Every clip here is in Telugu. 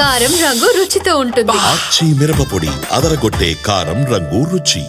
కారం రంగు రుచితో ఉంటుంది. ఆచి మిరపపొడి అదరగొట్టే కారం రంగు రుచి.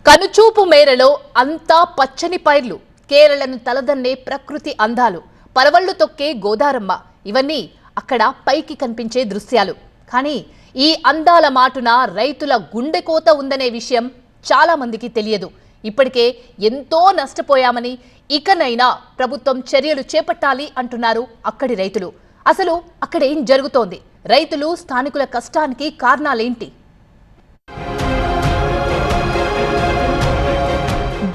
కనుచూపు మేరలో అంతా పచ్చని పైర్లు, కేరళను తలదన్నే ప్రకృతి అందాలు, పరవళ్లు తొక్కే గోదారమ్మ, ఇవన్నీ అక్కడ పైకి కనిపించే దృశ్యాలు. కానీ ఈ అందాల మాటున రైతుల గుండెకోత ఉందనే విషయం చాలా మందికి తెలియదు. ఇప్పటికే ఎంతో నష్టపోయామని, ఇకనైనా ప్రభుత్వం చర్యలు చేపట్టాలి అంటున్నారు అక్కడి రైతులు. అసలు అక్కడ ఏం జరుగుతోంది? రైతులు స్థానికుల కష్టానికి కారణాలేంటి?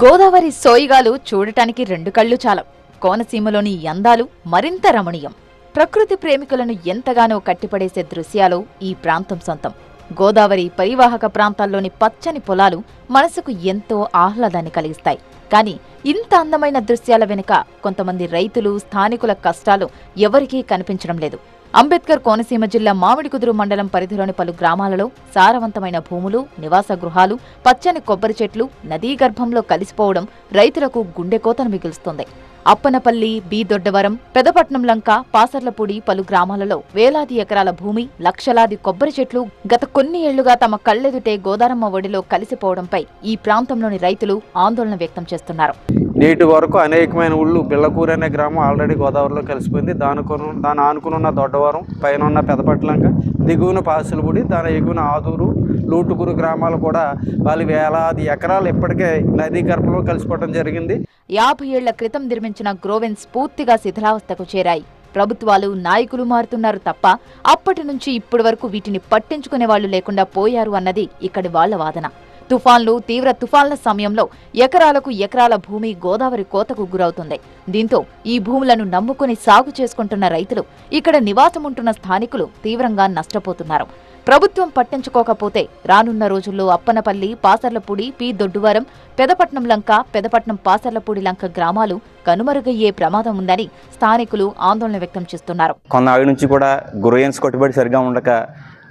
గోదావరి సోయిగాలు చూడటానికి రెండు కళ్ళు చాలం. కోనసీమలోని అందాలు మరింత రమణీయం. ప్రకృతి ప్రేమికులను ఎంతగానో కట్టిపడేసే దృశ్యాలు ఈ ప్రాంతం సొంతం. గోదావరి పరివాహక ప్రాంతాల్లోని పచ్చని పొలాలు మనసుకు ఎంతో ఆహ్లాదాన్ని కలిగిస్తాయి. కానీ ఇంత అందమైన దృశ్యాల వెనుక కొంతమంది రైతులు, స్థానికుల కష్టాలు ఎవరికీ కనిపించడం లేదు. అంబేద్కర్ కోనసీమ జిల్లా మామిడికుదురు మండలం పరిధిలోని పలు గ్రామాలలో సారవంతమైన భూములు, నివాస గృహాలు, పచ్చని కొబ్బరి చెట్లు నదీ గర్భంలో కలిసిపోవడం రైతులకు గుండెకోతను మిగులుస్తోంది. అప్పనపల్లి, బి దొడ్డవరం, పెదపట్నం లంక, పాసర్లపూడి పలు గ్రామాలలో వేలాది ఎకరాల భూమి, లక్షలాది కొబ్బరి చెట్లు గత కొన్ని ఏళ్లుగా తమ కళ్లెదుటే గోదారమ్మ ఒడిలో కలిసిపోవడంపై ఈ ప్రాంతంలోని రైతులు ఆందోళన వ్యక్తం చేస్తున్నారు. నేటి వరకు అనేకమైన ఊళ్ళు, బిళ్ళకూరు అనే గ్రామం ఆల్రెడీ గోదావరిలో కలిసిపోయింది. దాని ఆనుకున్న దొడ్డవరం, పైన ఉన్న పెదపట్లంక, దిగువన పాసులపూడి, దాని ఎగువన ఆదూరు, లూటుకూరు గ్రామాలు కూడా వాళ్ళు వేలాది ఎకరాలు ఇప్పటికే నదీ గర్భంలో కలిసిపోవడం జరిగింది. 50 ఏళ్ల క్రితం నిర్మించిన గ్రోవెన్స్ పూర్తిగా శిథిలావస్థకు చేరాయి. ప్రభుత్వాలు, నాయకులు మారుతున్నారు తప్ప అప్పటి నుంచి ఇప్పటి వరకు వీటిని పట్టించుకునే వాళ్లు లేకుండా పోయారు అన్నది ఇక్కడి వాళ్ల వాదన. తుఫాన్లు, తీవ్ర తుఫాన్ల సమయంలో ఎకరాలకు ఎకరాల భూమి గోదావరి కోతకు గురవుతుంది. దీంతో ఈ భూములను నమ్ముకుని సాగు చేసుకుంటున్న రైతులు, ఇక్కడ నివాసముంటున్న స్థానికులు తీవ్రంగా నష్టపోతున్నారు. ప్రభుత్వం పట్టించుకోకపోతే రానున్న రోజుల్లో అప్పనపల్లి, పాసర్లపూడి, పి దొడ్డువరం, పెదపట్నం లంక, పెదపట్నం పాసర్లపూడి లంక గ్రామాలు కనుమరుగయ్యే ప్రమాదం ఉందని స్థానికులు ఆందోళన వ్యక్తం చేస్తున్నారు. కొన్నాళ్ళ నుంచి కూడా గ్రోయన్స్ కట్టుబడి సరిగా ఉండక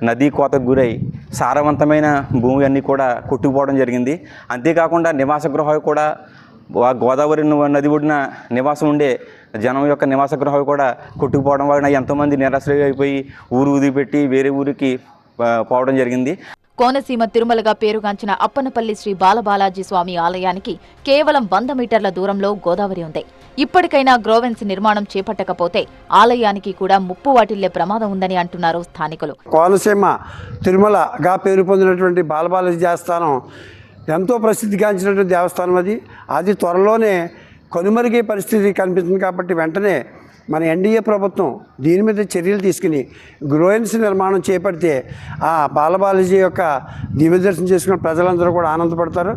నదీ కోతకు గురై సారవంతమైన భూమి అన్నీ కూడా కొట్టుకుపోవడం జరిగింది. అంతేకాకుండా నివాస గృహాలు కూడా గోదావరి నది ఒడిన నివాసం ఉండే జనం యొక్క నివాస గృహాలు కూడా కొట్టుకుపోవడం వలన ఎంతోమంది నిరాశ్రయ అయిపోయి ఊరు వదిలిపెట్టి వేరే ఊరికి పోవడం జరిగింది. కోనసీమ తిరుమలగా పేరుగాంచిన అప్పనపల్లి శ్రీ బాలబాలాజీ స్వామి ఆలయానికి కేవలం 100 మీటర్ల దూరంలో గోదావరి ఉంది. ఇప్పటికైనా గ్రోవెన్స్ నిర్మాణం చేపట్టకపోతే ఆలయానికి కూడా ముప్పు వాటిల్లే ప్రమాదం ఉందని అంటున్నారు స్థానికులు. కోనసీమ తిరుమలగా పేరు పొందినటువంటి బాలబాలాజీ దేవస్థానం ఎంతో ప్రసిద్ధిగాంచినటువంటి దేవస్థానం. అది త్వరలోనే కనుమరుగే పరిస్థితి కనిపిస్తుంది. కాబట్టి వెంటనే మన ఎన్డీఏ ప్రభుత్వం దీని మీద చర్యలు తీసుకుని గ్రోవెన్స్ నిర్మాణం చేపడితే ఆ బాలబాలాజీ యొక్క దివ్యదర్శనం చేసుకున్న ప్రజలందరూ కూడా ఆనందపడతారు.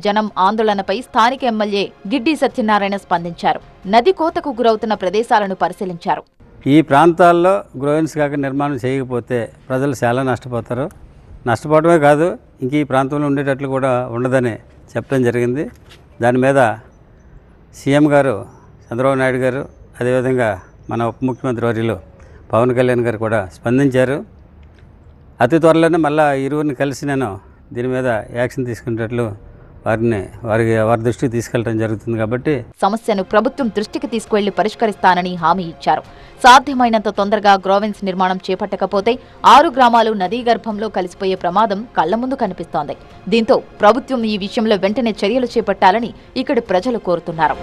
జనం ఆందోళనపై స్థానిక ఎమ్మెల్యే గిడ్డి సత్యనారాయణ స్పందించారు. నది కోతకు గురవుతున్న ప్రదేశాలను పరిశీలించారు. ఈ ప్రాంతాల్లో గ్రోవెన్స్ కాక నిర్మాణం చేయకపోతే ప్రజలు చాలా నష్టపోతారు. నష్టపోవడమే కాదు, ఇంక ఈ ప్రాంతంలో ఉండేటట్లు కూడా ఉండదని చెప్పడం జరిగింది. దాని మీద సీఎం గారు చంద్రబాబు నాయుడు గారు, అదేవిధంగా మన ఉప ముఖ్యమంత్రి వర్యులు పవన్ కళ్యాణ్ గారు కూడా స్పందించారు. అతి త్వరలోనే మళ్ళీ ఇరువురిని కలిసి నేను దీని మీద యాక్షన్ తీసుకునేటట్లు వారి దృష్టికి తీసుకెళ్లడం జరుగుతుంది. కాబట్టి సమస్యను ప్రభుత్వం దృష్టికి తీసుకువెళ్లి పరిష్కరిస్తానని హామీ ఇచ్చారు. సాధ్యమైనంత తొందరగా గ్రోవెన్స్ నిర్మాణం చేపట్టకపోతే 6 గ్రామాలు నదీ గర్భంలో కలిసిపోయే ప్రమాదం కళ్ల ముందు కనిపిస్తోంది. దీంతో ప్రభుత్వం ఈ విషయంలో వెంటనే చర్యలు చేపట్టాలని ఇక్కడి ప్రజలు కోరుతున్నారు.